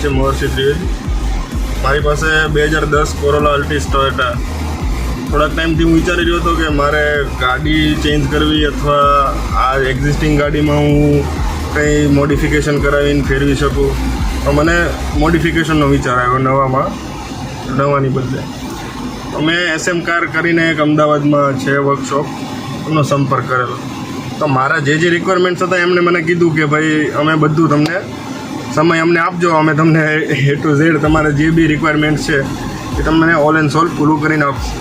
છે મહર્ષિ ત્રિવેદી. મારી પાસે 2010 કોરોલા અલ્ટિસ ટોયોટા. થોડાક ટાઈમથી હું વિચારી રહ્યો હતો કે મારે ગાડી ચેન્જ કરવી અથવા આ એક્ઝિસ્ટિંગ ગાડીમાં હું કંઈ મોડિફિકેશન કરાવીને ફેરવી શકું. તો મને મોડિફિકેશનનો વિચાર આવ્યો નવાની બદલે. તો મેં SM કાર કરીને એક અમદાવાદમાં છે વર્કશોપ, એમનો સંપર્ક કરેલો. તો મારા જે રિક્વાયરમેન્ટ્સ હતા એમણે મને કીધું કે ભાઈ અમે બધું તમને સમય અમને આપજો, અમે તમને A to Z તમારે જે બી રિક્વાયરમેન્ટ છે એ તમને ઓલ એન્ડ સોલ્વ પૂરું કરીને આપશું.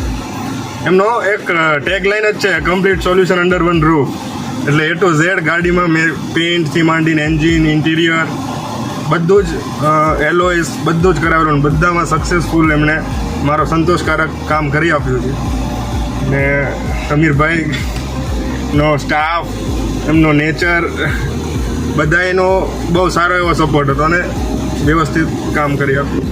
એમનો એક ટેગલાઇન જ છે, complete solution under one roof. એટલે A to Z ગાડીમાં મેં પેઇન્ટથી માંડીને એન્જિન, ઇન્ટિરિયર બધું જ એલોઇસ બધું જ કરાવેલું. બધામાં સક્સેસફુલ એમણે મારો સંતોષકારક કામ કરી આપ્યું છે. ને સમીરભાઈનો સ્ટાફ, એમનો નેચર બધા એનો બહુ સારો એવો સપોર્ટ હતો અને વ્યવસ્થિત કામ કરી આપ્યું.